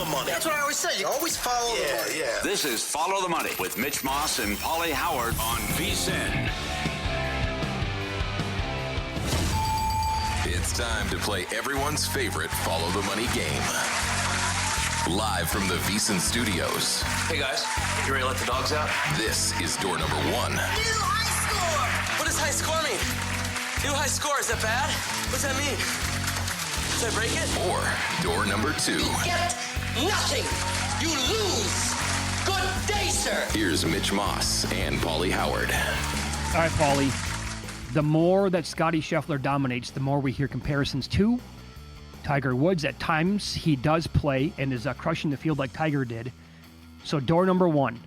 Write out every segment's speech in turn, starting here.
the money. That's what I always say. You always follow the money. Yeah. This is Follow the Money with Mitch Moss and Pauly Howard on VSiN. It's time to play everyone's favorite Follow the Money game. Live from the VSiN studios. Hey, guys. You ready to let the dogs out? This is door number 1. New high score! What does high score mean? New high score, is that bad? What's that mean? Should I break it? Or door number 2. Get nothing! You lose! Good day, sir! Here's Mitch Moss and Pauly Howard. All right, Pauly. The more that Scottie Scheffler dominates, the more we hear comparisons to Tiger Woods. At times, he does play and is crushing the field like Tiger did. So door number 1,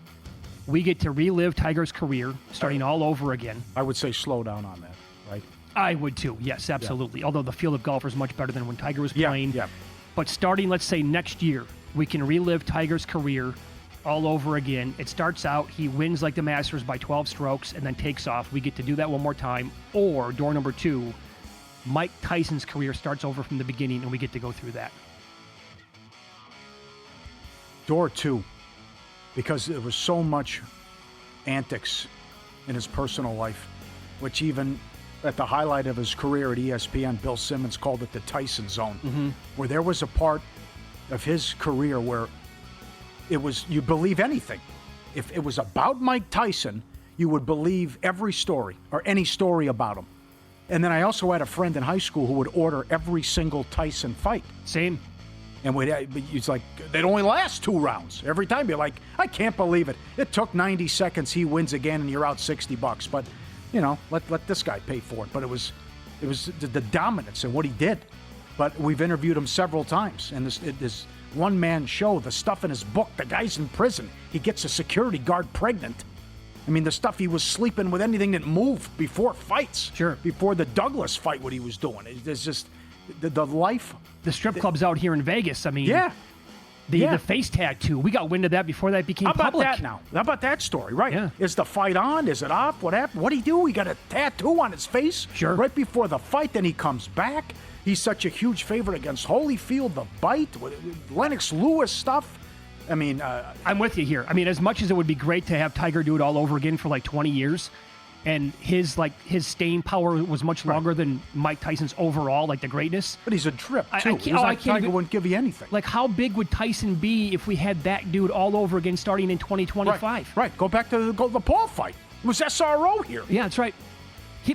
we get to relive Tiger's career, starting all over again. I would say slow down on that, right? I would too, yes, absolutely. Although the field of golf is much better than when Tiger was playing. Yeah. But starting, let's say, next year, we can relive Tiger's career all over again. It starts out, he wins like the Masters by 12 strokes and then takes off. We get to do that one more time. Or door number 2, Mike Tyson's career starts over from the beginning and we get to go through that. Door 2, because there was so much antics in his personal life, which even at the highlight of his career at ESPN, Bill Simmons called it the Tyson zone, where there was a part of his career where it was, you believe anything. If it was about Mike Tyson, you would believe every story or any story about him. And then I also had a friend in high school who would order every single Tyson fight. Same. And it's like, they'd only last 2 rounds. Every time you're like, I can't believe it. It took 90 seconds, he wins again, and you're out $60. But, you know, let this guy pay for it. But it was the dominance and what he did. But we've interviewed him several times. And this one-man show, the stuff in his book, the guy's in prison. He gets a security guard pregnant. I mean, the stuff he was sleeping with anything that moved before fights. Sure. Before the Douglas fight, what he was doing. There's just the life. The strip clubs out here in Vegas, I mean. Yeah. The face tattoo. We got wind of that before that became public. How about that now? How about that story, right? Yeah. Is the fight on? Is it off? What happened? What'd he do? He got a tattoo on his face? Sure. Right before the fight, then he comes back. He's such a huge favorite against Holyfield, the bite, Lennox Lewis stuff. I mean... I'm with you here. I mean, as much as it would be great to have Tiger do it all over again for like 20 years, and his staying power was much longer than Mike Tyson's overall, like the greatness. But he's a trip, too. Tiger wouldn't give you anything. Like, how big would Tyson be if we had that dude all over again starting in 2025? Right. Go back to the Paul fight. It was SRO here. Yeah, that's right.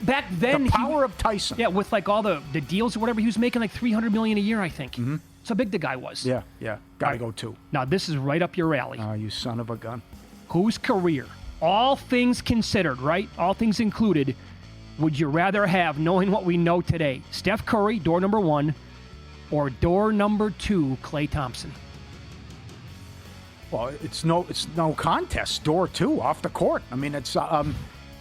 Back then... The power of Tyson. Yeah, with like all the deals or whatever, he was making like $300 million a year, I think. Mm-hmm. That's how big the guy was. Yeah. Gotta go, too. Now, this is right up your alley. Oh, you son of a gun. Whose career, all things considered, right? All things included, would you rather have, knowing what we know today? Steph Curry, door number 1, or door number 2, Klay Thompson? Well, it's no contest. Door 2, off the court. I mean, it's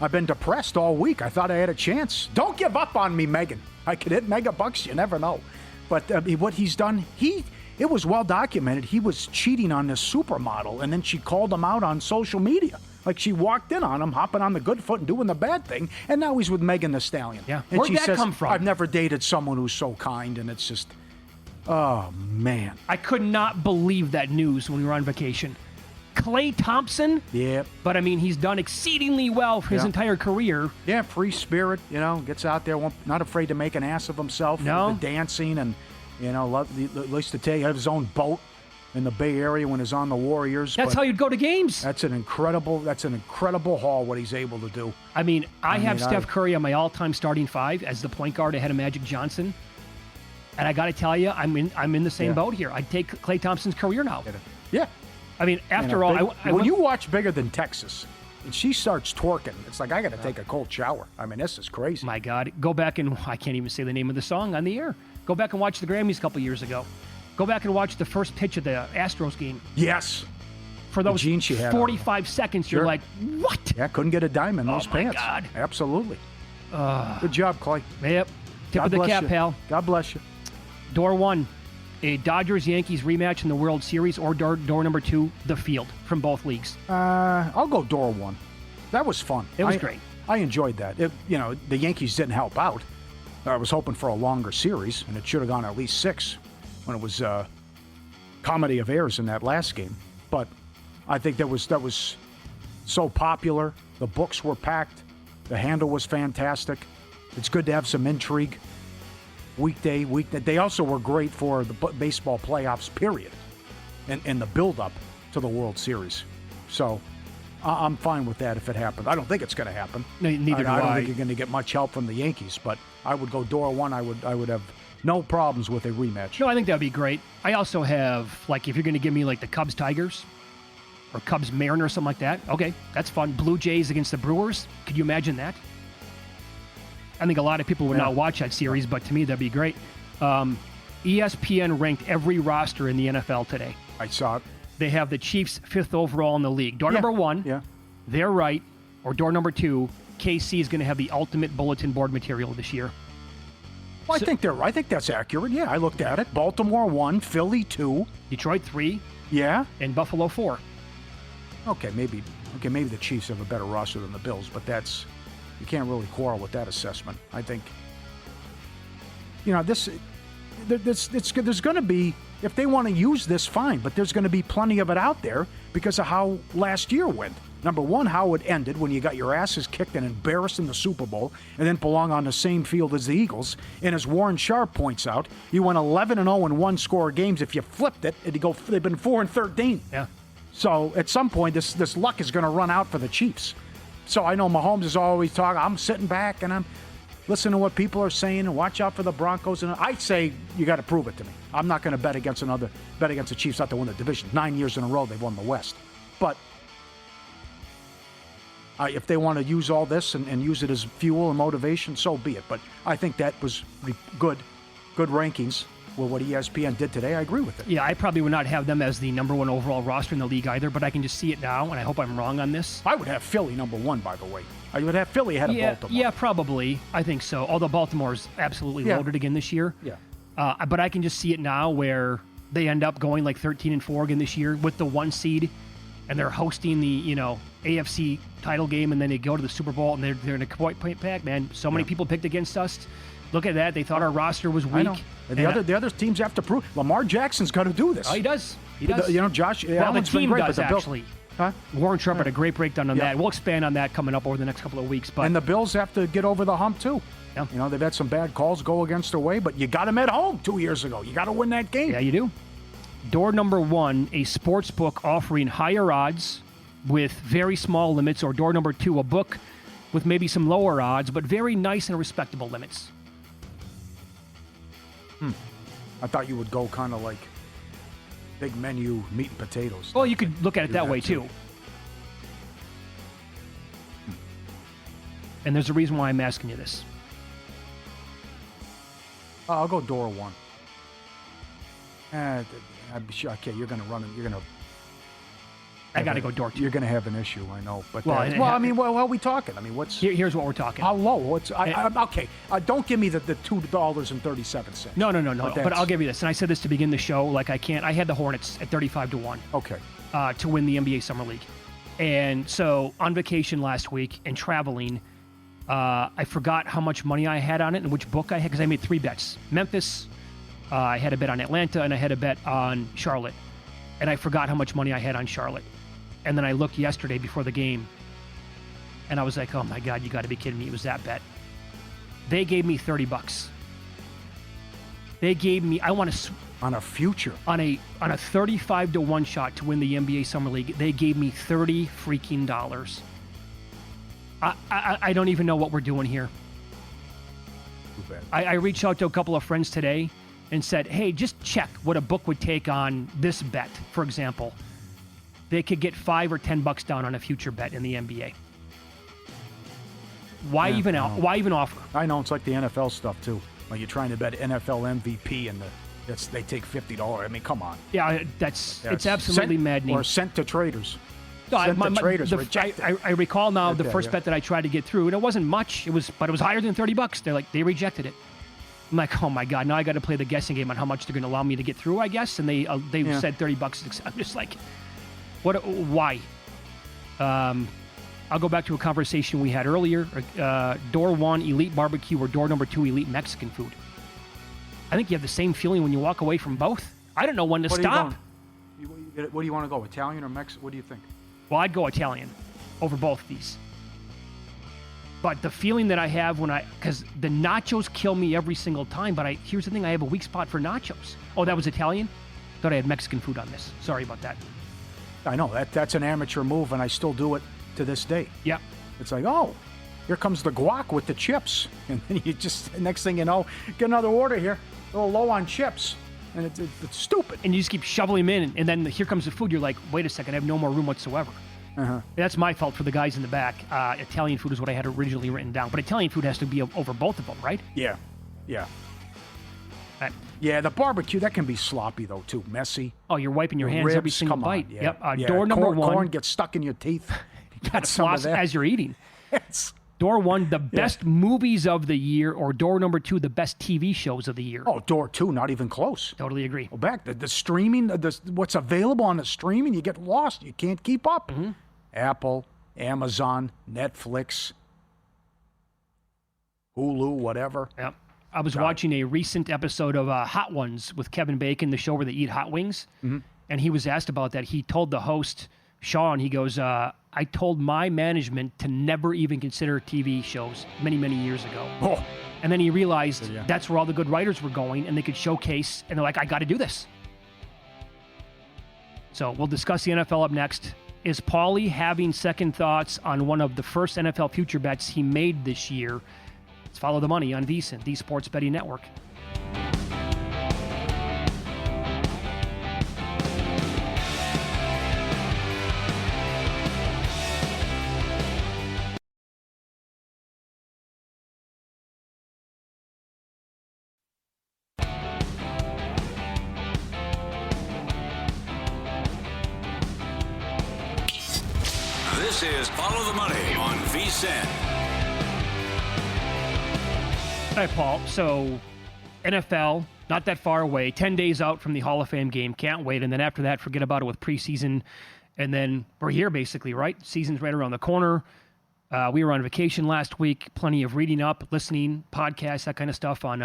I've been depressed all week. I thought I had a chance. Don't give up on me, Megan. I could hit mega bucks. You never know. But what he's done, it was well documented. He was cheating on this supermodel, and then she called him out on social media. Like, she walked in on him, hopping on the good foot and doing the bad thing, and now he's with Megan Thee Stallion. Yeah. And Where'd she that says, come from? I've never dated someone who's so kind, and it's just, oh, man. I could not believe that news when we were on vacation. Klay Thompson? Yeah. But, I mean, he's done exceedingly well for his entire career. Yeah, free spirit, gets out there, not afraid to make an ass of himself. No. The dancing and, likes to take have his own boat in the Bay Area when he's on the Warriors. That's how you'd go to games. That's an incredible haul, what he's able to do. I mean, I have Steph Curry on my all-time starting 5 as the point guard ahead of Magic Johnson. And I got to tell you, I'm in the same boat here. I'd take Klay Thompson's career now. Yeah. I mean, after all, when you watch Bigger Than Texas, and she starts twerking, it's like, I got to take a cold shower. I mean, this is crazy. My God. Go back and, I can't even say the name of the song on the air. Go back and watch the Grammys a couple years ago. Go back and watch the first pitch of the Astros game. Yes. For those jeans she had 45 seconds, you're like, what? Yeah, couldn't get a dime in those pants. Oh, my God. Absolutely. Good job, Clay. Yep. Tip of the cap, pal. God bless you. Door 1, a Dodgers-Yankees rematch in the World Series, or door number 2, the field from both leagues. I'll go door 1. That was fun. It was great. I enjoyed that. The Yankees didn't help out. I was hoping for a longer series, and it should have gone at least 6 when it was comedy of errors in that last game. But I think that was so popular. The books were packed. The handle was fantastic. It's good to have some intrigue. Weekday. They also were great for the baseball playoffs, period, and the build-up to the World Series. So I'm fine with that if it happens. I don't think it's going to happen. No, neither do I. I don't think you're going to get much help from the Yankees, but I would go door one. I would have no problems with a rematch. No, I think that would be great. I also have, like, if you're going to give me, like, the Cubs-Tigers or Cubs-Mariners or something like that, okay, that's fun. Blue Jays against the Brewers, could you imagine that? I think a lot of people would not watch that series, but to me, that'd be great. ESPN ranked every roster in the NFL today. I saw it. They have the Chiefs 5th overall in the league. Door number one, they're right. Or door number two, KC is going to have the ultimate bulletin board material this year. Well, I think that's accurate. Yeah, I looked at it. Baltimore 1, Philly 2. Detroit 3. Yeah. And Buffalo 4. Okay, maybe the Chiefs have a better roster than the Bills, but you can't really quarrel with that assessment. I think, there's going to be, if they want to use this, fine, but there's going to be plenty of it out there because of how last year went. Number one, how it ended when you got your asses kicked and embarrassed in the Super Bowl and then belong on the same field as the Eagles. And as Warren Sharp points out, you went 11-0 in one-score games. If you flipped it, they've been 4-13. Yeah. So at some point, this luck is going to run out for the Chiefs. So I know Mahomes is always talking. I'm sitting back and I'm listening to what people are saying and watch out for the Broncos. And I say you got to prove it to me. I'm not going to bet against the Chiefs not to win the division. 9 years in a row they've won the West. But if they want to use all this and use it as fuel and motivation, so be it. But I think that was good rankings. Well, what ESPN did today, I agree with it. Yeah, I probably would not have them as the number one overall roster in the league either, but I can just see it now, and I hope I'm wrong on this. I would have Philly number one, by the way. I would have Philly ahead of Baltimore. Yeah, probably. I think so. Although Baltimore's absolutely loaded again this year. Yeah. But I can just see it now where they end up going like 13-4 again this year with the 1 seed, and they're hosting the AFC title game, and then they go to the Super Bowl, and they're in a point pack, man. So many people picked against us. Look at that. They thought our roster was weak. I know. And the other teams have to prove. Lamar Jackson's got to do this. Oh, he does. Josh Allen's the team been great, does, but actually. Huh? Warren Sharp had a great breakdown on that. We'll expand on that coming up over the next couple of weeks. But and the Bills have to get over the hump, too. Yeah. They've had some bad calls go against their way, but you got them at home 2 years ago. You got to win that game. Yeah, you do. Door number one, a sports book offering higher odds with very small limits, or door number two, a book with maybe some lower odds, but very nice and respectable limits. I thought you would go kind of like big menu meat and potatoes. Well, you could look at it that way, too. And there's a reason why I'm asking you this. I'll go door one. Okay, you're going to run it. You're going to. I got to go door two. You're going to have an issue, I know. But what are we talking? I mean, what's here's what we're talking. How low? Okay. Don't give me the $2.37. No. But I'll give you this. And I said this to begin the show. Like I had the Hornets at 35-1. Okay. To win the NBA Summer League, and so on vacation last week and traveling, I forgot how much money I had on it and which book I had because I made 3 bets. Memphis, I had a bet on Atlanta, and I had a bet on Charlotte, and I forgot how much money I had on Charlotte. And then I looked yesterday before the game, and I was like, oh, my God, you got to be kidding me. It was that bet. They gave me $30. They gave me, I want to... On a future. On a 35-1 shot to win the NBA Summer League, they gave me $30 freaking dollars. I don't even know what we're doing here. Too bad. I reached out to a couple of friends today and said, hey, just check what a book would take on this bet, for example. They could get $5 or $10 down on a future bet in the NBA. Why even offer? I know, it's like the NFL stuff too. Like you're trying to bet NFL MVP and they take $50. I mean, come on. Yeah, it's absolutely maddening. Or sent to traders. No, traders. I recall now the first bet that I tried to get through, and it wasn't much. But it was higher than $30. They rejected it. I'm like, oh my God! Now I got to play the guessing game on how much they're going to allow me to get through, I guess. And they said $30. I'm just like, what? Why? I'll go back to a conversation we had earlier. Door one, elite barbecue, or door number two, elite Mexican food. I think you have the same feeling when you walk away from both. I don't know when to stop. What do you want to go, Italian or Mexican? What do you think? Well, I'd go Italian over both of these. But the feeling that I have because the nachos kill me every single time, but here's the thing, I have a weak spot for nachos. Oh, that was Italian? Thought I had Mexican food on this. Sorry about that. I know, that's an amateur move, and I still do it to this day. Yep. It's like, oh, here comes the guac with the chips. And then you just, next thing you know, get another order here, a little low on chips. And it's stupid. And you just keep shoveling them in, and then here comes the food. You're like, wait a second, I have no more room whatsoever. Uh-huh. That's my fault for the guys in the back. Italian food is what I had originally written down. But Italian food has to be over both of them, right? Yeah. Yeah, the barbecue, that can be sloppy, though, too. Messy. Oh, you're wiping your hands ribs, every single come bite. on, yeah. Yep. Yeah. Door number one. Corn gets stuck in your teeth. You got to floss as you're eating. Yes. Door one, the best movies of the year, or door number two, the best TV shows of the year. Oh, door two, not even close. Totally agree. Go back. The streaming, what's available on the streaming, you get lost. You can't keep up. Mm-hmm. Apple, Amazon, Netflix, Hulu, whatever. Yep. I was watching a recent episode of Hot Ones with Kevin Bacon, the show where they eat hot wings. Mm-hmm. And he was asked about that. He told the host, Sean, he goes, I told my management to never even consider TV shows many, many years ago. Oh. And then he realized that's where all the good writers were going, and they could showcase, and they're like, I got to do this. So we'll discuss the NFL up next. Is Pauly having second thoughts on one of the first NFL future bets he made this year? Let's follow the money on VSiN, the Sports Betting Network. This is Follow the Money on VSiN. All right, Paul. So, NFL, not that far away, 10 days out from the Hall of Fame game. Can't wait. And then after that, forget about it with preseason. And then we're here, basically, right? Season's right around the corner. We were on vacation last week. Plenty of reading up, listening, podcasts, that kind of stuff on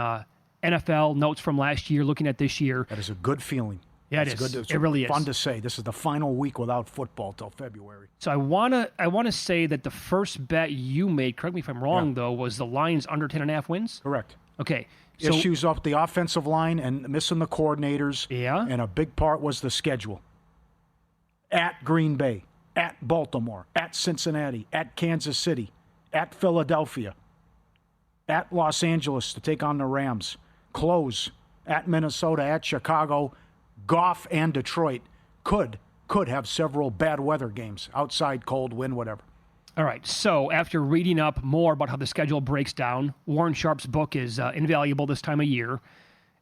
NFL, notes from last year, looking at this year. That is a good feeling. Yeah, it is. It really is. Fun to say. This is the final week without football till February. So I wanna say that the first bet you made, correct me if I'm wrong, though, was the Lions under 10.5 wins? Correct. Okay. So, issues up the offensive line and missing the coordinators. Yeah. And a big part was the schedule. At Green Bay, at Baltimore, at Cincinnati, at Kansas City, at Philadelphia, at Los Angeles to take on the Rams, close at Minnesota, at Chicago, Goff and Detroit could have several bad weather games, outside, cold, wind, whatever. All right, so after reading up more about how the schedule breaks down, Warren Sharp's book is invaluable this time of year.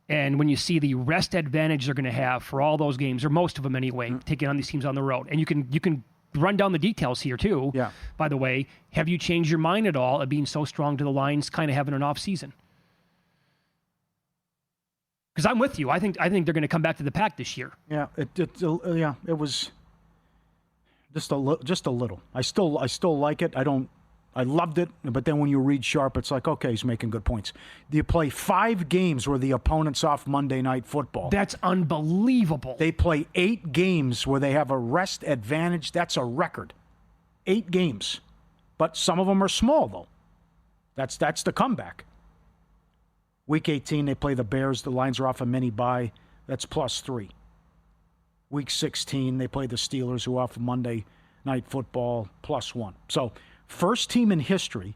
And when you see the rest advantage they're going to have for all those games, or most of them anyway, taking on these teams on the road. And you can run down the details here too. Yeah. By the way, have you changed your mind at all of being so strong to the Lions kind of having an off season? Because I'm with you. I think they're going to come back to the pack this year. Yeah, it was just a little. I still like it. I loved it, but then when you read Sharp, it's like, okay, he's making good points. You play 5 games where the opponent's off Monday Night Football. That's unbelievable. They play 8 games where they have a rest advantage. That's a record. 8 games. But some of them are small, though. That's the comeback. Week 18, they play the Bears. The Lions are off a mini bye. That's +3. Week 16, they play the Steelers, who are off Monday Night Football, +1. So, first team in history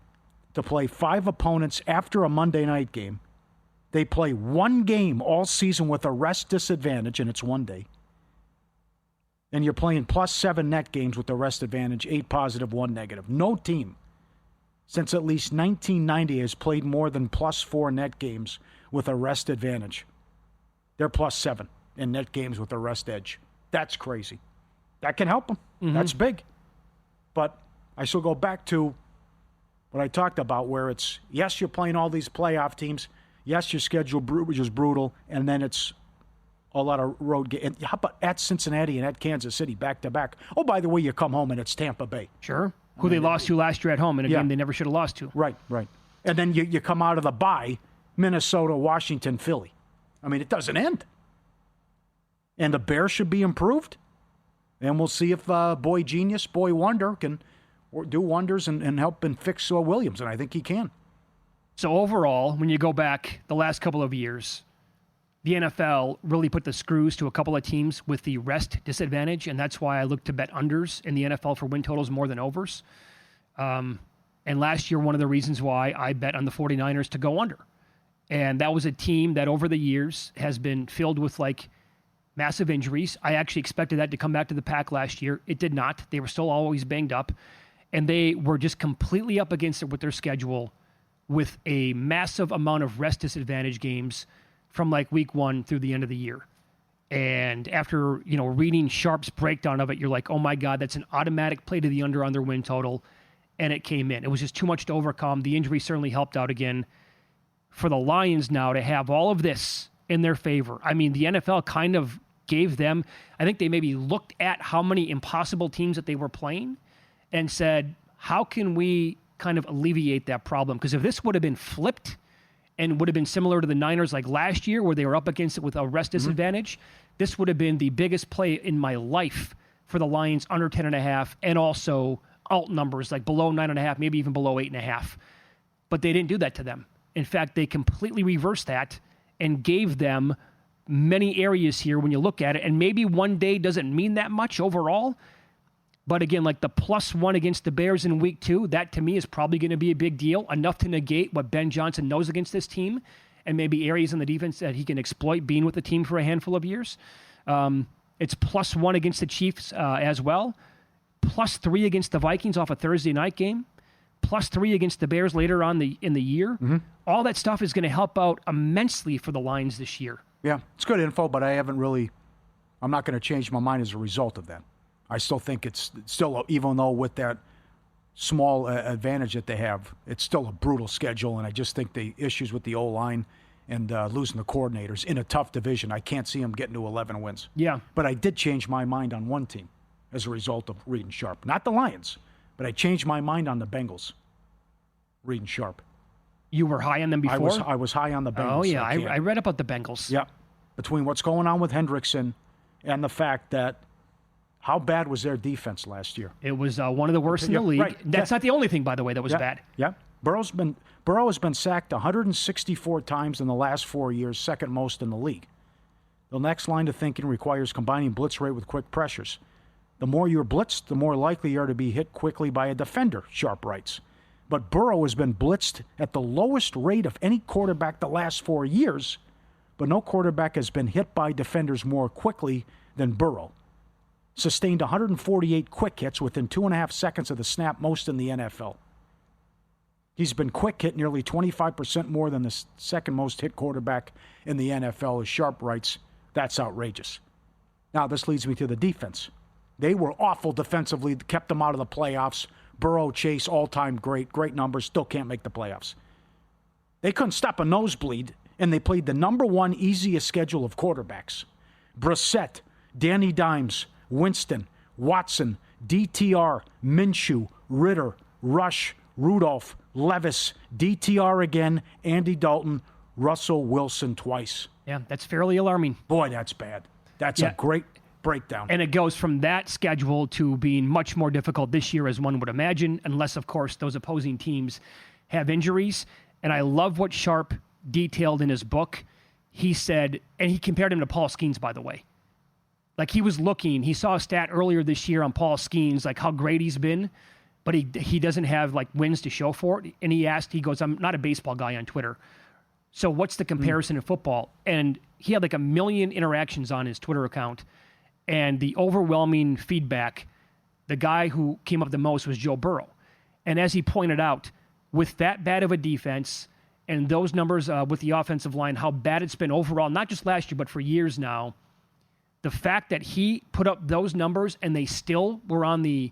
to play 5 opponents after a Monday night game. They play 1 game all season with a rest disadvantage, and it's 1 day. And you're playing +7 net games with the rest advantage, 8 positive, 1 negative. No team since at least 1990 has played more than +4 net games with a rest advantage. They're +7 in net games with a rest edge. That's crazy. That can help them. Mm-hmm. That's big. But I still go back to what I talked about, where it's, yes, you're playing all these playoff teams. Yes, your schedule is brutal, and then it's a lot of road games. How about at Cincinnati and at Kansas City back-to-back? Oh, by the way, you come home and it's Tampa Bay. Sure. Who they lost to last year at home in a game they never should have lost to. Right. And then you come out of the bye, Minnesota, Washington, Philly. I mean, it doesn't end. And the Bears should be improved. And we'll see if Boy Genius, Boy Wonder can do wonders and help and fix Williams. And I think he can. So overall, when you go back the last couple of years, the NFL really put the screws to a couple of teams with the rest disadvantage, and that's why I look to bet unders in the NFL for win totals more than overs. And last year, one of the reasons why I bet on the 49ers to go under. And that was a team that over the years has been filled with like massive injuries. I actually expected that to come back to the pack last year. It did not. They were still always banged up. And they were just completely up against it with their schedule with a massive amount of rest disadvantage games from like week 1 through the end of the year. And after, reading Sharp's breakdown of it, you're like, oh my God, that's an automatic play to the under on their win total. And it came in. It was just too much to overcome. The injury certainly helped out again. For the Lions now to have all of this in their favor. I mean, the NFL kind of gave them, I think they maybe looked at how many impossible teams that they were playing and said, how can we kind of alleviate that problem? Because if this would have been flipped and would have been similar to the Niners like last year where they were up against it with a rest disadvantage, this would have been the biggest play in my life for the Lions under 10.5 and also alt numbers like below 9.5, maybe even below 8.5. But they didn't do that to them. In fact, they completely reversed that and gave them many areas here when you look at it. And maybe one day doesn't mean that much overall. But again, like the +1 against the Bears in week 2, that to me is probably going to be a big deal, enough to negate what Ben Johnson knows against this team and maybe areas in the defense that he can exploit being with the team for a handful of years. It's +1 against the Chiefs as well, +3 against the Vikings off a Thursday night game, +3 against the Bears later on in the year. Mm-hmm. All that stuff is going to help out immensely for the Lions this year. Yeah, it's good info, but I'm not going to change my mind as a result of that. I still think it's still, even though with that small advantage that they have, it's still a brutal schedule, and I just think the issues with the O-line and losing the coordinators in a tough division, I can't see them getting to 11 wins. Yeah. But I did change my mind on one team as a result of reading Sharp. Not the Lions, but I changed my mind on the Bengals, reading Sharp. You were high on them before? I was high on the Bengals. Oh, yeah. I read about the Bengals. Yeah. Between what's going on with Hendrickson and the fact that how bad was their defense last year? It was one of the worst in the league. Right. That's not the only thing, by the way, that was bad. Yeah. Burrow has been sacked 164 times in the last 4 years, second most in the league. The next line of thinking requires combining blitz rate with quick pressures. The more you're blitzed, the more likely you are to be hit quickly by a defender, Sharp writes. But Burrow has been blitzed at the lowest rate of any quarterback the last 4 years, but no quarterback has been hit by defenders more quickly than Burrow. Sustained 148 quick hits within 2.5 seconds of the snap, most in the NFL. He's been quick hit nearly 25% more than the second most hit quarterback in the NFL, as Sharp writes. That's outrageous. Now, this leads me to the defense. They were awful defensively, kept them out of the playoffs. Burrow, Chase, all-time great numbers, still can't make the playoffs. They couldn't stop a nosebleed, and they played the number 1 easiest schedule of quarterbacks. Brissett, Danny Dimes, Winston, Watson, DTR, Minshew, Ritter, Rush, Rudolph, Levis, DTR again, Andy Dalton, Russell Wilson twice. Yeah, that's fairly alarming. Boy, that's bad. That's a great breakdown. And it goes from that schedule to being much more difficult this year, as one would imagine, unless, of course, those opposing teams have injuries. And I love what Sharp detailed in his book. He said, and he compared him to Paul Skeens, by the way. Like he saw a stat earlier this year on Paul Skeens, like how great he's been, but he doesn't have like wins to show for it. And he goes, I'm not a baseball guy on Twitter. So what's the comparison in football? And he had like 1 million interactions on his Twitter account. And the overwhelming feedback, the guy who came up the most was Joe Burrow. And as he pointed out, with that bad of a defense and those numbers with the offensive line, how bad it's been overall, not just last year, but for years now, the fact that he put up those numbers and they still were on the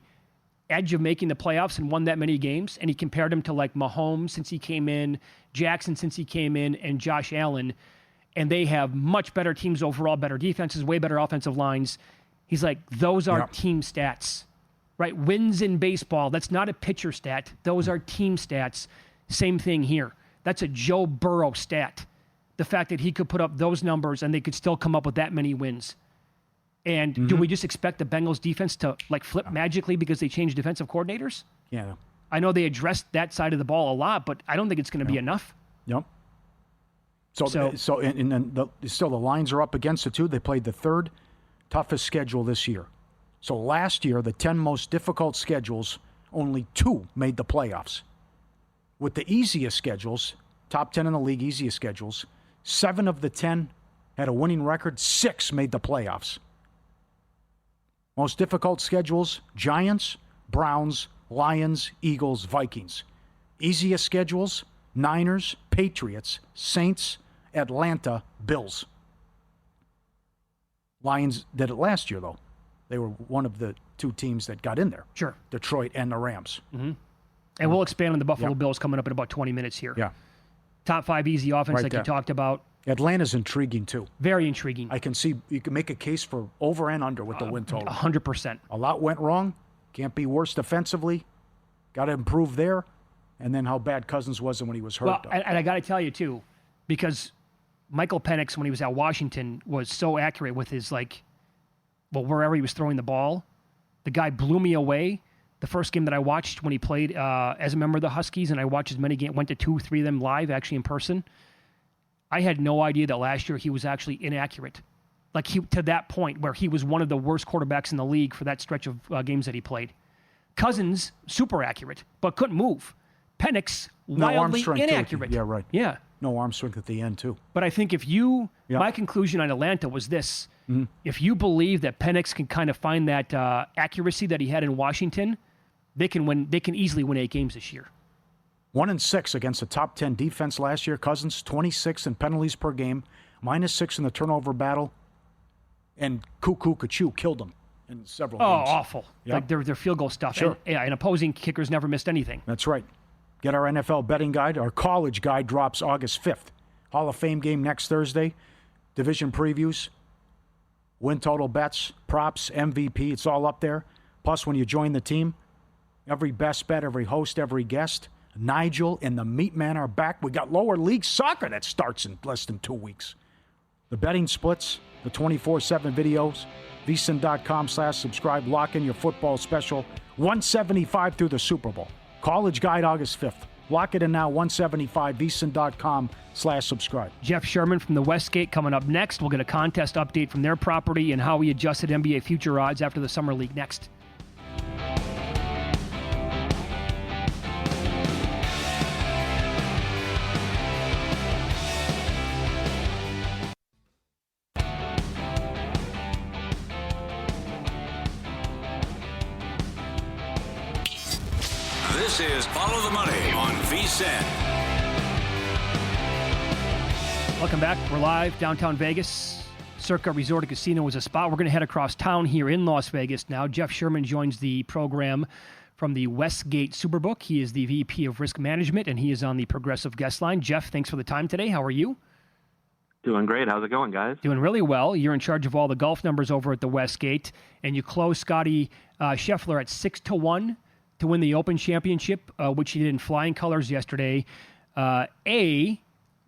edge of making the playoffs and won that many games, and he compared them to like Mahomes since he came in, Jackson since he came in, and Josh Allen, and they have much better teams overall, better defenses, way better offensive lines. He's like, those are team stats, right? Wins in baseball, that's not a pitcher stat. Those are team stats. Same thing here. That's a Joe Burrow stat. The fact that he could put up those numbers and they could still come up with that many wins. And do we just expect the Bengals defense to flip magically because they changed defensive coordinators? Yeah. I know they addressed that side of the ball a lot, but I don't think it's going to be enough. Yep. So and then the lines are up against it too. They played the third toughest schedule this year. So last year, the 10 most difficult schedules, only 2 made the playoffs. With the easiest schedules, top 10 in the league, easiest schedules, 7 of the 10 had a winning record, 6 made the playoffs. Most difficult schedules, Giants, Browns, Lions, Eagles, Vikings. Easiest schedules, Niners, Patriots, Saints, Atlanta, Bills. Lions did it last year, though. They were one of the 2 teams that got in there. Sure. Detroit and the Rams. Mm-hmm. And we'll expand on the Buffalo Bills coming up in about 20 minutes here. Yeah. Top 5 easy offense you talked about. Atlanta's intriguing, too. Very intriguing. I can see you can make a case for over and under with the win total. 100%. A lot went wrong. Can't be worse defensively. Got to improve there. And then how bad Cousins was when he was hurt. Well, and I got to tell you, too, because Michael Penix, when he was at Washington, was so accurate with his, wherever he was throwing the ball. The guy blew me away. The first game that I watched when he played as a member of the Huskies, and I watched as many games, went to 2, 3 of them live, actually in person. I had no idea that last year he was actually inaccurate. To that point where he was one of the worst quarterbacks in the league for that stretch of games that he played. Cousins, super accurate, but couldn't move. Penix, wildly inaccurate. Yeah, right. Yeah. No arm strength at the end, too. But I think my conclusion on Atlanta was this. Mm-hmm. If you believe that Penix can kind of find that accuracy that he had in Washington, they can easily win 8 games this year. 1-6 against the top 10 defense last year. Cousins, 26 in penalties per game, -6 in the turnover battle. And Cuckoo Kachu killed them in several games. Oh, awful. Yep. Their field goal stuff. Sure. And opposing kickers never missed anything. That's right. Get our NFL betting guide. Our college guide drops August 5th. Hall of Fame game next Thursday. Division previews. Win total bets, props, MVP. It's all up there. Plus, when you join the team, every best bet, every host, every guest. Nigel and the Meat Man are back. We got lower league soccer that starts in less than 2 weeks. The betting splits, the 24/7 videos, vsin.com/subscribe. Lock in your football special. $175 through the Super Bowl. College Guide August 5th. Lock it in now, $175, vsin.com/subscribe. Jeff Sherman from the Westgate coming up next. We'll get a contest update from their property and how he adjusted NBA future odds after the Summer League next. This is Follow the Money on VSiN. Welcome back. We're live downtown Vegas. Circa Resort and Casino was a spot. We're going to head across town here in Las Vegas now. Jeff Sherman joins the program from the Westgate Superbook. He is the VP of Risk Management, and he is on the Progressive Guest Line. Jeff, thanks for the time today. How are you? Doing great. How's it going, guys? Doing really well. You're in charge of all the golf numbers over at the Westgate, and you closed Scottie Scheffler at 6-1 to win the Open Championship, which he did in flying colors yesterday.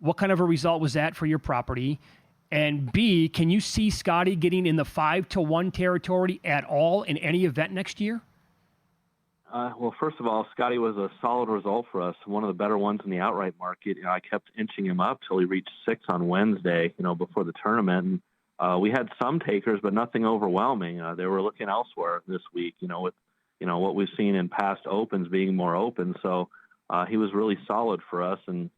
What kind of a result was that for your property? And B, can you see Scottie getting in the 5-1 territory at all in any event next year? Well, first of all, Scottie was a solid result for us, one of the better ones in the outright market. I kept inching him up till he reached 6 on Wednesday, before the tournament. And, we had some takers, but nothing overwhelming. They were looking elsewhere this week, with what we've seen in past Opens being more open. So he was really solid for us. And,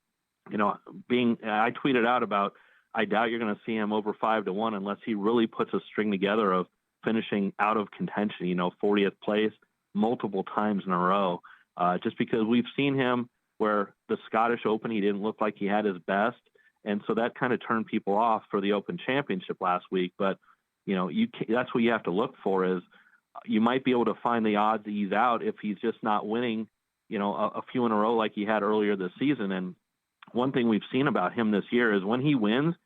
I tweeted out about, I doubt you're going to see him over 5-1 unless he really puts a string together of finishing out of contention, 40th place multiple times in a row. Just because we've seen him where the Scottish Open, he didn't look like he had his best. And so that kind of turned people off for the Open Championship last week. But, that's what you have to look for is, you might be able to find the odds ease out if he's just not winning, a few in a row like he had earlier this season. And one thing we've seen about him this year is when he wins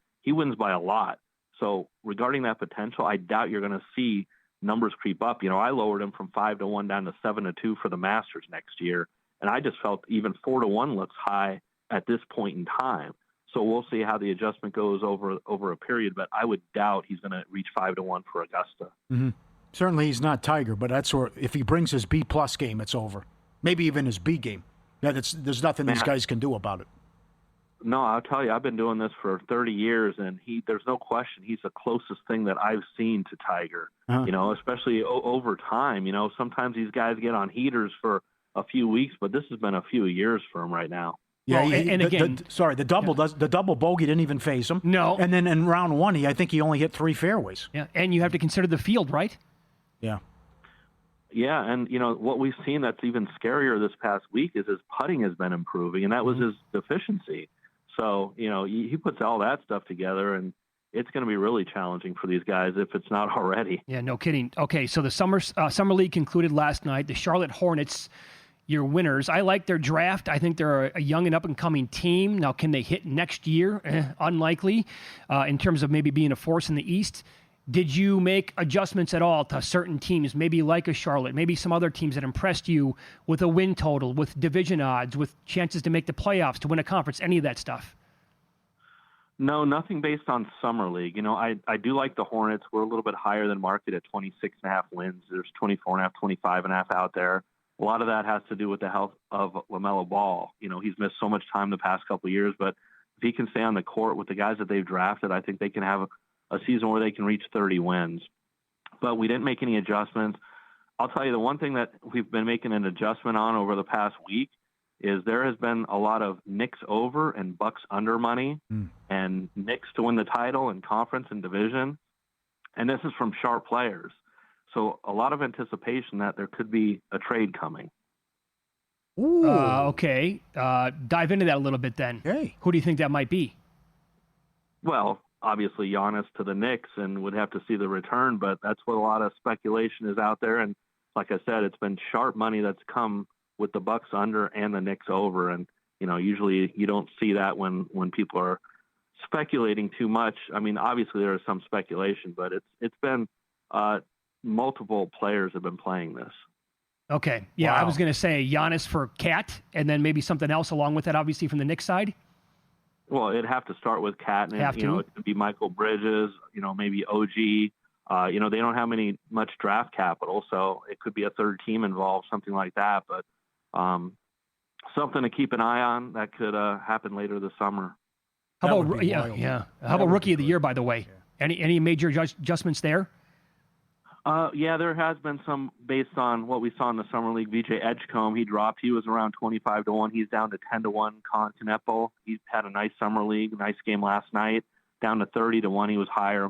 by a lot. So regarding that potential, I doubt you're going to see numbers creep up. I lowered him from 5-1 down to 7-2 for the Masters next year. And I just felt even 4-1 looks high at this point in time. So we'll see how the adjustment goes over a period, but I would doubt he's going to reach 5-1 for Augusta. Mm-hmm. Certainly he's not Tiger, but that's where if he brings his B-plus game, it's over. Maybe even his B game. There's nothing these guys can do about it. No, I'll tell you, I've been doing this for 30 years, and there's no question he's the closest thing that I've seen to Tiger, especially over time. Sometimes these guys get on heaters for a few weeks, but this has been a few years for him right now. Yeah, the double bogey didn't even phase him. No. And then in round one, I think he only hit 3 fairways. Yeah, and you have to consider the field, right? Yeah. Yeah, and what we've seen that's even scarier this past week is his putting has been improving, and that was his deficiency. So, he puts all that stuff together, and it's going to be really challenging for these guys if it's not already. Yeah, no kidding. Okay, so the Summer League concluded last night. The Charlotte Hornets, your winners. I like their draft. I think they're a young and up-and-coming team. Now, can they hit next year? Unlikely in terms of maybe being a force in the East. Did you make adjustments at all to certain teams, maybe like a Charlotte, maybe some other teams that impressed you with a win total, with division odds, with chances to make the playoffs, to win a conference, any of that stuff? No, nothing based on Summer League. I do like the Hornets. We're a little bit higher than market at 26.5 wins. There's 24.5, 25.5 out there. A lot of that has to do with the health of LaMelo Ball. He's missed so much time the past couple of years, but if he can stay on the court with the guys that they've drafted, I think they can have a season where they can reach 30 wins. But we didn't make any adjustments. I'll tell you, the one thing that we've been making an adjustment on over the past week is there has been a lot of Knicks over and Bucks under money and Knicks to win the title and conference and division. And this is from sharp players. So a lot of anticipation that there could be a trade coming. Okay. Dive into that a little bit then. Hey. Who do you think that might be? Well, obviously Giannis to the Knicks, and would have to see the return, but that's what a lot of speculation is out there. And like I said, it's been sharp money that's come with the Bucks under and the Knicks over. And, usually you don't see that when people are speculating too much. I mean, obviously there is some speculation, but it's been multiple players have been playing this. Okay. Yeah, Wow. I was going to say Giannis for Cat, and then maybe something else along with that, obviously, from the Knicks side. Well, it'd have to start with Cat, and it could be Michael Bridges, maybe OG. They don't have much draft capital, so it could be a third team involved, something like that. But something to keep an eye on that could happen later this summer. How about How about Rookie of the Year, by the way? Yeah. Any major adjustments there? Yeah, there has been some based on what we saw in the Summer League. VJ Edgecombe, he dropped. He was around 25-1. He's down to 10-1. Colin Kneppel, he's had a nice Summer League, nice game last night. Down to 30-1. He was higher.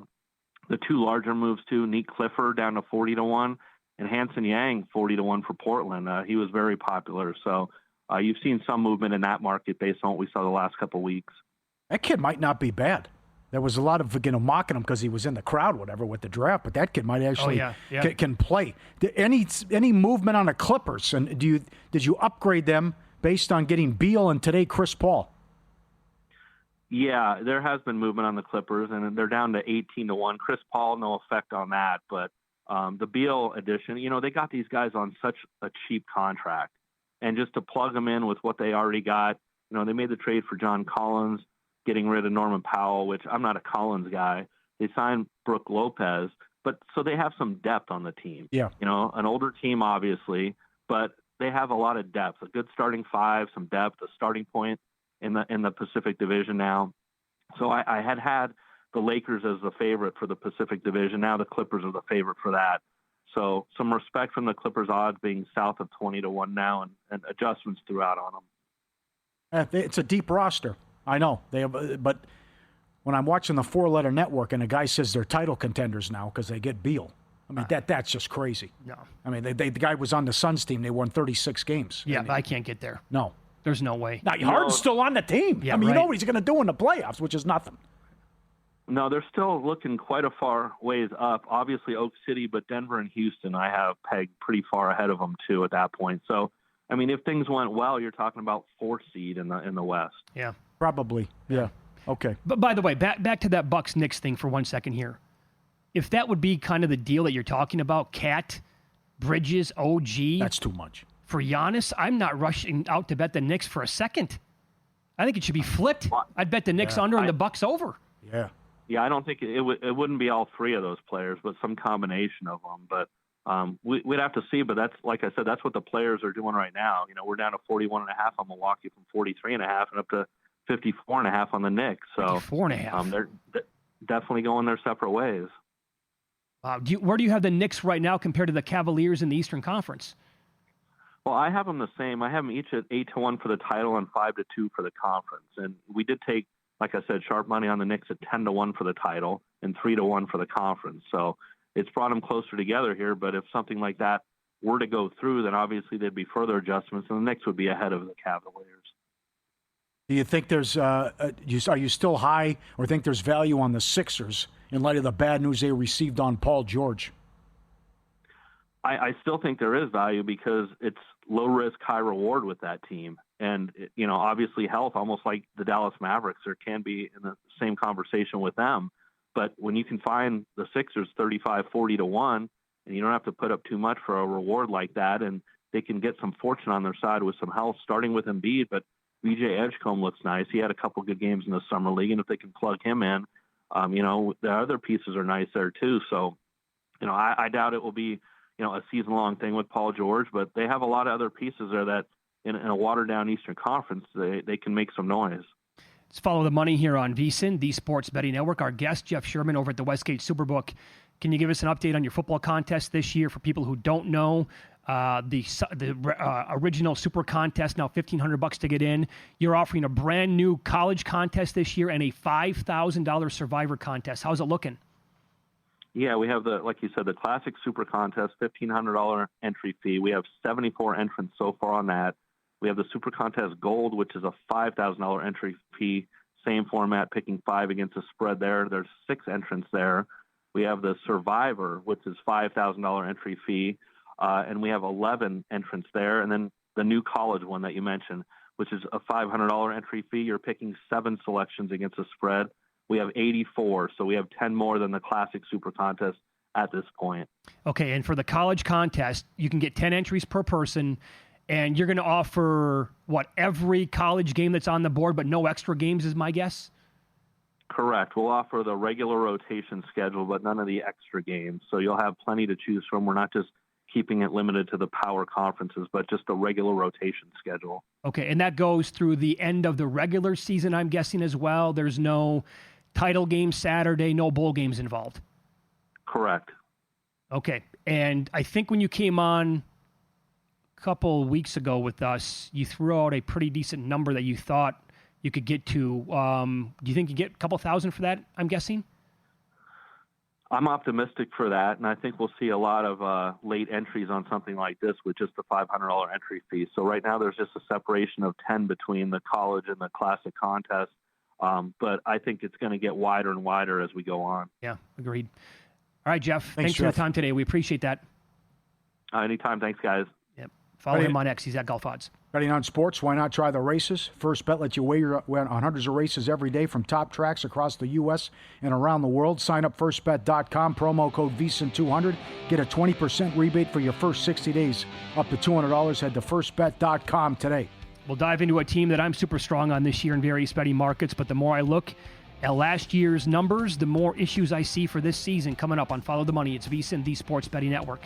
The two larger moves too. Nick Clifford down to 40-1, and Hanson Yang 40-1 for Portland. He was very popular. So you've seen some movement in that market based on what we saw the last couple of weeks. That kid might not be bad. There was a lot of mocking him because he was in the crowd, whatever, with the draft. But that kid might actually can play. Any movement on the Clippers? And did you upgrade them based on getting Beal and today Chris Paul? Yeah, there has been movement on the Clippers, and they're down to 18-1. Chris Paul, no effect on that. But the Beal addition, they got these guys on such a cheap contract, and just to plug them in with what they already got, they made the trade for John Collins, getting rid of Norman Powell, which I'm not a Collins guy. They signed Brooke Lopez, but so they have some depth on the team. Yeah. An older team, obviously, but they have a lot of depth, a good starting five, some depth, a starting point in the Pacific Division now. So I had the Lakers as the favorite for the Pacific Division. Now the Clippers are the favorite for that. So some respect from the Clippers odds being south of 20-1 now, and adjustments throughout on them. It's a deep roster. I know they have, but when I'm watching the four-letter network and a guy says they're title contenders now because they get Beal, I mean that's just crazy. No, I mean the guy was on the Suns team; they won 36 games. Yeah, but I can't get there. No, there's no way. Now Harden's still on the team. Yeah, I mean, right. you know what he's going to do in the playoffs, which is nothing. No, they're still looking quite a far ways up. Obviously, Oak City, but Denver and Houston, I have pegged pretty far ahead of them too at that point. So, I mean, if things went well, you're talking about 4th seed in the West. Yeah. Probably, yeah. Okay. But by the way, back to that Bucks-Knicks thing for 1 second here. If that would be kind of the deal that you're talking about, Cat, Bridges, OG. That's too much. For Giannis, I'm not rushing out to bet the Knicks for a second. I think it should be flipped. I'd bet the Knicks under and the Bucks over. Yeah. Yeah, I don't think it wouldn't be all three of those players, but some combination of them. But we'd have to see. But that's, like I said, that's what the players are doing right now. We're down to 41.5 on Milwaukee from 43.5 and up to 54.5 on the Knicks. So 54.5. They're definitely going their separate ways. Where do you have the Knicks right now compared to the Cavaliers in the Eastern Conference? Well, I have them the same. I have them each at 8-1 for the title and 5-2 for the conference. And we did take, like I said, sharp money on the Knicks at 10-1 for the title and 3-1 for the conference. So it's brought them closer together here. But if something like that were to go through, then obviously there'd be further adjustments, and the Knicks would be ahead of the Cavaliers. Do you think there's are you still high, or think there's value on the Sixers in light of the bad news they received on Paul George? I still think there is value because it's low risk, high reward with that team. And, obviously health, almost like the Dallas Mavericks, there can be in the same conversation with them. But when you can find the Sixers 35-40-1, and you don't have to put up too much for a reward like that, and they can get some fortune on their side with some health, starting with Embiid. But VJ Edgecombe looks nice. He had a couple good games in the summer league, and if they can plug him in, the other pieces are nice there too. So, I doubt it will be, a season-long thing with Paul George, but they have a lot of other pieces there that in a watered-down Eastern Conference, they can make some noise. Let's follow the money here on VSiN, the Sports Betting Network. Our guest, Jeff Sherman, over at the Westgate Superbook. Can you give us an update on your football contest this year for people who don't know? The original Super Contest, now $1,500 to get in. You're offering a brand new college contest this year and a $5,000 Survivor contest. How's it looking? Yeah, we have like you said, the Classic Super Contest, $1,500 entry fee. We have 74 entrants so far on that. We have the Super Contest Gold, which is a $5,000 entry fee. Same format, picking 5 against a spread there. There's 6 entrants there. We have the Survivor, which is $5,000 entry fee. And we have 11 entrants there. And then the new college one that you mentioned, which is a $500 entry fee. You're picking 7 selections against a spread. We have 84, so we have 10 more than the Classic Super Contest at this point. Okay, and for the college contest, you can get 10 entries per person, and you're going to offer, every college game that's on the board, but no extra games is my guess? Correct. We'll offer the regular rotation schedule, but none of the extra games. So you'll have plenty to choose from. We're not just keeping it limited to the power conferences, but just a regular rotation schedule. Okay, and that goes through the end of the regular season, I'm guessing, as well. There's no title game Saturday, no bowl games involved. Correct. Okay, and I think when you came on a couple weeks ago with us, you threw out a pretty decent number that you thought you could get to. Do you think you get a couple thousand for that, I'm guessing? I'm optimistic for that, and I think we'll see a lot of late entries on something like this with just the $500 entry fee. So right now there's just a separation of 10 between the college and the Classic contest, but I think it's going to get wider and wider as we go on. Yeah, agreed. All right, Jeff, thanks for the time today. We appreciate that. Anytime. Thanks, guys. Yep. Follow him on X. He's at Golf Odds. Betting on sports, why not try the races? First Bet lets you wager on hundreds of races every day from top tracks across the U.S. and around the world. Sign up firstbet.com, promo code VSiN200. Get a 20% rebate for your first 60 days. Up to $200. Head to firstbet.com today. We'll dive into a team that I'm super strong on this year in various betting markets, but the more I look at last year's numbers, the more issues I see for this season. Coming up on Follow the Money, it's VSiN, the Sports Betting Network.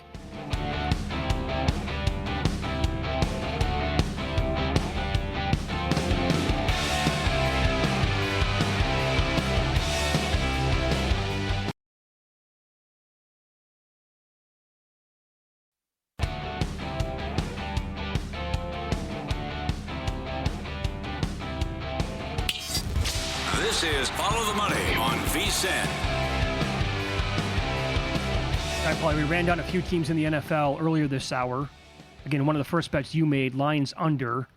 This is Follow the Money on VSiN. All right, Pauly, we ran down a few teams in the NFL earlier this hour. Again, one of the first bets you made, Lions under.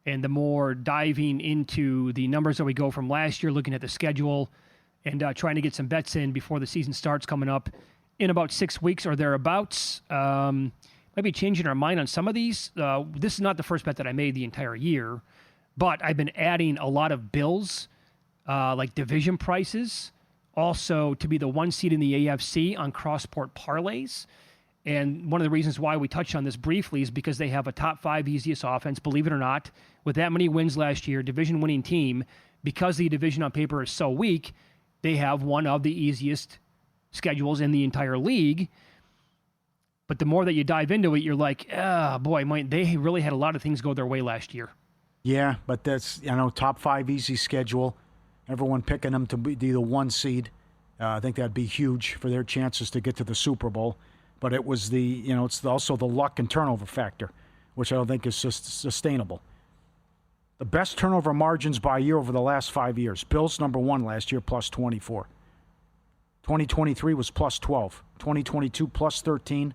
And the more diving into the numbers that we go from last year, looking at the schedule and trying to get some bets in before the season starts coming up in about 6 weeks or thereabouts. Maybe changing our mind on some of these. This is not the first bet that I made the entire year, but I've been adding a lot of Bills, like division prices, also to be the 1 seed in the AFC on crossport parlays. And one of the reasons why we touched on this briefly is because they have a top 5 easiest offense, believe it or not, with that many wins last year, division-winning team. Because the division on paper is so weak, they have one of the easiest schedules in the entire league. But the more that you dive into it, you're like, they really had a lot of things go their way last year. Yeah, but that's, top 5 easy schedule. Everyone picking them to be the 1 seed. I think that'd be huge for their chances to get to the Super Bowl. But it was it's also the luck and turnover factor, which I don't think is sustainable. The best turnover margins by year over the last 5 years. Bills number 1 last year, plus 24. 2023 was plus 12. 2022 plus 13.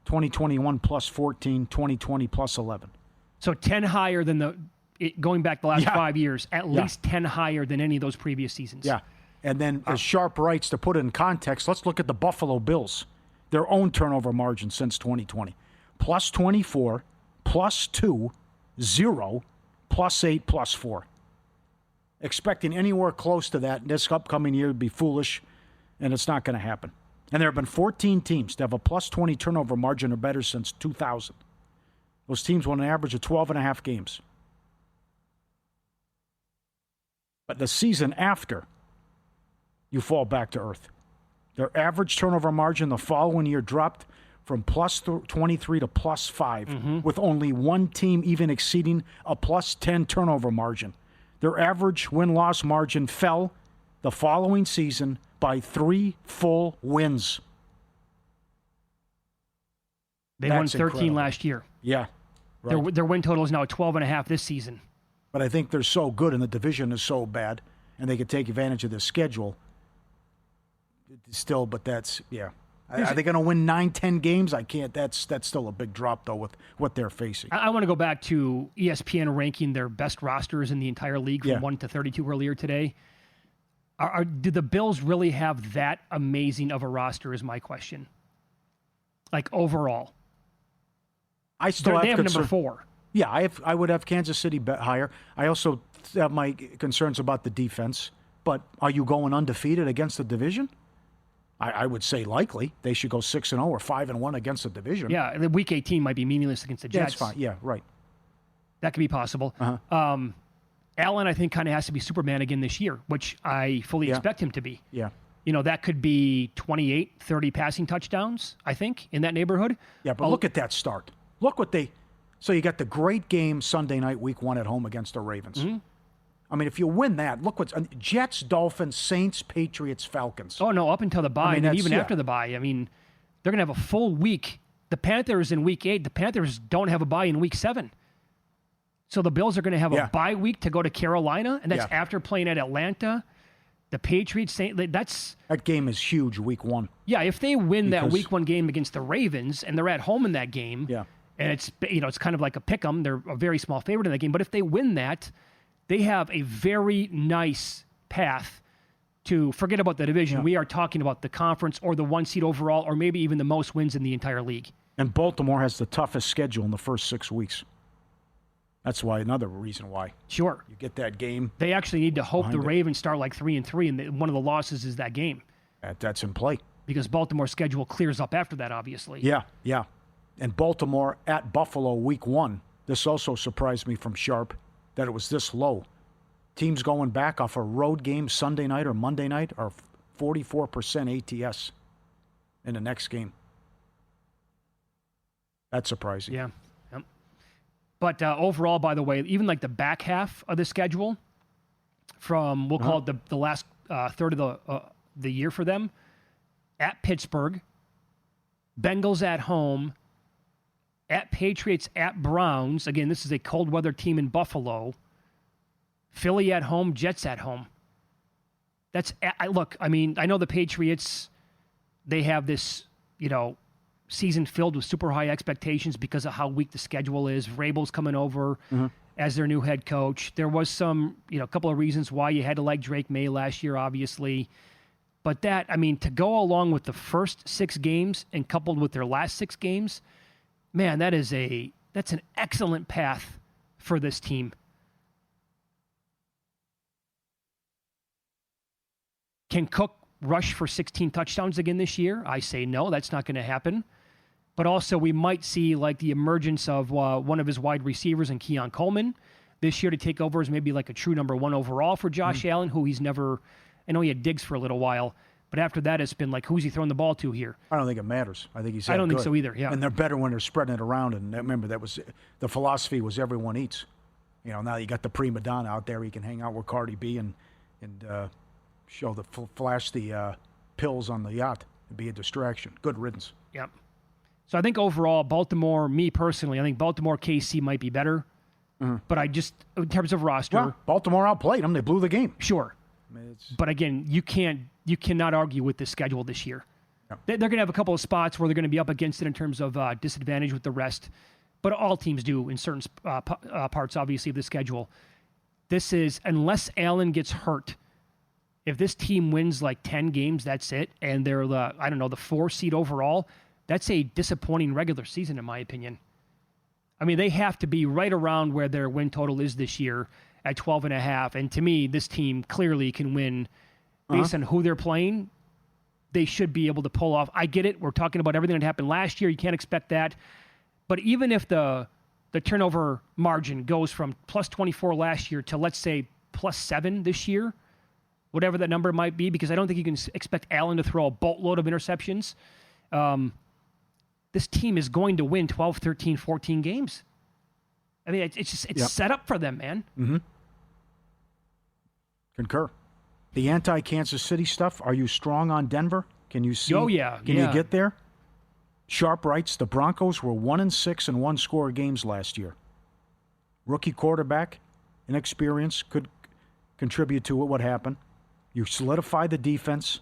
2021 plus 14. 2020 plus 11. So 10 higher than going back the last 5 years, at least 10 higher than any of those previous seasons. Yeah. And then as Sharp writes, to put it in context, let's look at the Buffalo Bills. Their own turnover margin since 2020. Plus 24, plus 2, 0, plus 8, plus 4. Expecting anywhere close to that this upcoming year would be foolish, and it's not going to happen. And there have been 14 teams that have a plus 20 turnover margin or better since 2000. Those teams won an average of 12.5 games. But the season after, you fall back to earth. Their average turnover margin the following year dropped from plus 23 to plus 5, with only one team even exceeding a plus 10 turnover margin. Their average win-loss margin fell the following season by 3 full wins. They won 13 incredible. Last year. Yeah. Right. Their win total is now 12.5 this season. But I think they're so good and the division is so bad, and they could take advantage of this schedule. Still, but that's, Are they going to win 9-10 games? I can't. That's still a big drop, though, with what they're facing. I want to go back to ESPN ranking their best rosters in the entire league from 1 to 32 earlier today. Do the Bills really have that amazing of a roster is my question. Like, overall. They have number 4. Yeah, I would have Kansas City bet higher. I also have my concerns about the defense. But are you going undefeated against the division? I would say likely. They should go 6-0 or 5-1 against the division. Yeah, the Week 18 might be meaningless against the Jets. Yeah, that's fine. Yeah, right. That could be possible. Uh-huh. Allen, I think, kind of has to be Superman again this year, which I fully expect him to be. Yeah. That could be 28, 30 passing touchdowns, I think, in that neighborhood. Yeah, but look at that start. Look what they... So you got the great game Sunday night, Week 1 at home against the Ravens. Mm-hmm. I mean, if you win that, look what's... Jets, Dolphins, Saints, Patriots, Falcons. Oh, no, up until the bye, and even after the bye. I mean, they're going to have a full week. The Panthers in Week 8, the Panthers don't have a bye in Week 7. So the Bills are going to have a bye week to go to Carolina, and that's after playing at Atlanta. The Patriots, that game is huge, Week 1. Yeah, if they win that Week 1 game against the Ravens, and they're at home in that game, and it's kind of like a pick 'em. They're a very small favorite in that game. But if they win that, they have a very nice path to forget about the division. We are talking about the conference or the 1 seed overall, or maybe even the most wins in the entire league. And Baltimore has the toughest schedule in the first 6 weeks. That's why another reason why. Sure. You get that game. They actually need to hope the Ravens start like 3-3, and one of the losses is that game. That's in play. Because Baltimore's schedule clears up after that, obviously. Yeah. And Baltimore at Buffalo Week 1. This also surprised me from Sharp that it was this low. Teams going back off a road game Sunday night or Monday night are 44% ATS in the next game. That's surprising. Yeah. Yep. But overall, by the way, even like the back half of the schedule from, we'll call it the last third of the year for them, at Pittsburgh, Bengals at home, at Patriots, at Browns. Again, this is a cold weather team in Buffalo. Philly at home, Jets at home. Look, I mean, I know the Patriots, they have this, season filled with super high expectations because of how weak the schedule is. Vrabel's coming over as their new head coach. There was some, a couple of reasons why you had to like Drake May last year, obviously. But to go along with the first 6 games and coupled with their last 6 games, man, that's an excellent path for this team. Can Cook rush for 16 touchdowns again this year? I say no, that's not going to happen. But also we might see like the emergence of one of his wide receivers in Keon Coleman this year to take over as maybe like a true number one overall for Josh Allen, who he's never, I know he had Diggs for a little while, but after that it's been like, who's he throwing the ball to here? I don't think it matters. I think he's I don't think good. so either, yeah. And they're better when they're spreading it around. And remember, that was the philosophy was everyone eats. Now you got the prima donna out there. He can hang out with Cardi B and show flash the pills on the yacht and be a distraction. Good riddance. Yep. So I think overall, Baltimore, me personally, I think Baltimore KC might be better. But I just, in terms of roster. Well, Baltimore outplayed them. They blew the game. Sure. But again, you cannot argue with the schedule this year. No. They're going to have a couple of spots where they're going to be up against it in terms of disadvantage with the rest. But all teams do in certain parts, obviously, of the schedule. This is, unless Allen gets hurt, if this team wins like 10 games, that's it. And they're the 4 seed overall. That's a disappointing regular season, in my opinion. I mean, they have to be right around where their win total is this year at 12.5. And to me, this team clearly can win based on who they're playing. They should be able to pull off. I get it. We're talking about everything that happened last year. You can't expect that. But even if the turnover margin goes from plus 24 last year to, let's say, plus 7 this year, whatever that number might be, because I don't think you can expect Allen to throw a boatload of interceptions. This team is going to win 12, 13, 14 games. I mean, it's set up for them, man. Mm-hmm. Concur. The anti-Kansas City stuff, are you strong on Denver? Can you see? Oh, yeah. Can you get there? Sharp writes, the Broncos were 1-6 in one-score games last year. Rookie quarterback, inexperience could contribute to what happened. You solidified the defense.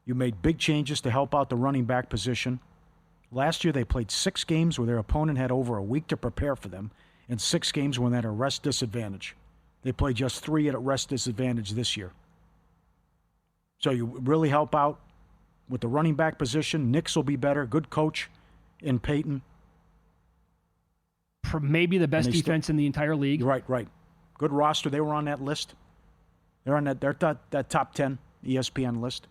You made big changes to help out the running back position. Last year, they played 6 games where their opponent had over a week to prepare for them, and 6 games when they had a rest disadvantage. They played just 3 at a rest disadvantage this year. So you really help out with the running back position. Nix will be better. Good coach in Peyton. Maybe the best defense in the entire league. Right. Good roster. They were on that list. They're on that top 10 ESPN list.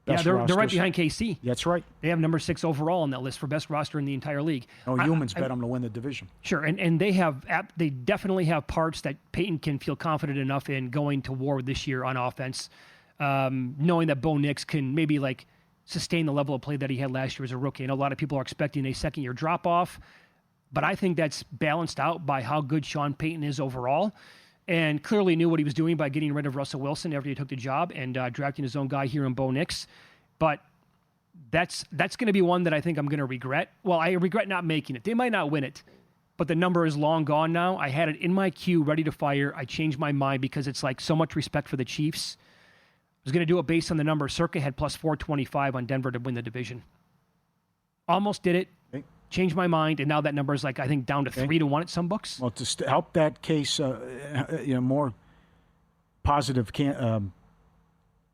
Best they're rosters. right behind KC. That's right. They have number 6 overall on that list for best roster in the entire league. No, humans bet them to win the division. Sure, and they definitely have parts that Peyton can feel confident enough in going to war this year on offense, knowing that Bo Nix can maybe like sustain the level of play that he had last year as a rookie. And a lot of people are expecting a second-year drop-off, but I think that's balanced out by how good Sean Payton is overall. And clearly knew what he was doing by getting rid of Russell Wilson after he took the job and drafting his own guy here in Bo Nix. But that's going to be one that I think I'm going to regret. Well, I regret not making it. They might not win it, but the number is long gone now. I had it in my queue, ready to fire. I changed my mind because it's like so much respect for the Chiefs. I was going to do it based on the number. Circa had plus 425 on Denver to win the division. Almost did it. Okay. Changed my mind, and now that number is like, I think, down to 3-1 at some books. Well, to help that case, more positive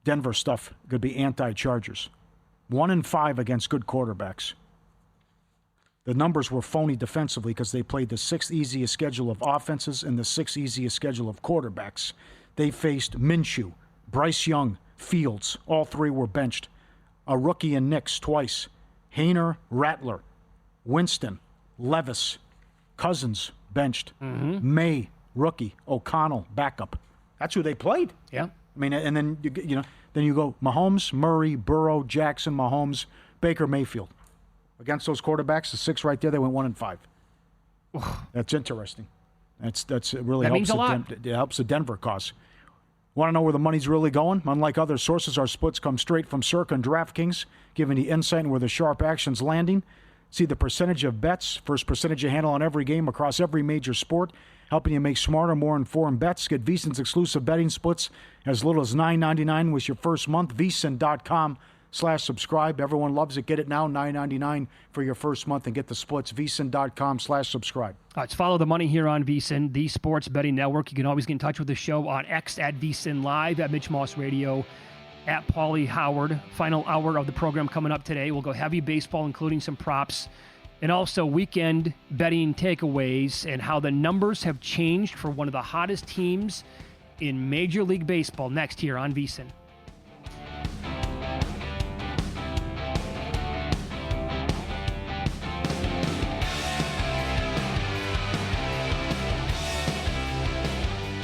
Denver stuff could be anti-Chargers. 1-5 against good quarterbacks. The numbers were phony defensively because they played the 6th easiest schedule of offenses and the 6th easiest schedule of quarterbacks. They faced Minshew, Bryce Young, Fields. All 3 were benched. A rookie in Nix twice. Hayner, Rattler. Winston, Levis, Cousins, benched. Mm-hmm. May, rookie. O'Connell, backup. That's who they played. Yeah. I mean, and then then you go Mahomes, Murray, Burrow, Jackson, Mahomes, Baker, Mayfield. Against those quarterbacks, the 6 right there, they went 1-5. That's interesting. That's it really helps. Means a lot. It helps the Denver cause. Want to know where the money's really going? Unlike other sources, our splits come straight from Circa and DraftKings, giving you insight on where the sharp action's landing. See the percentage of bets, first percentage you handle on every game across every major sport, helping you make smarter, more informed bets. Get VSiN's exclusive betting splits as little as $9.99 with your first month. VSiN.com/subscribe. Everyone loves it. Get it now, $9.99 for your first month and get the splits. VSiN.com/subscribe. It's Follow the Money here on VSiN, the Sports Betting Network. You can always get in touch with the show on X at VSiN Live, at Mitch Moss Radio, at Pauly Howard. Final hour of the program coming up today. We'll go heavy baseball, including some props, and also weekend betting takeaways and how the numbers have changed for one of the hottest teams in Major League Baseball next here on VSiN.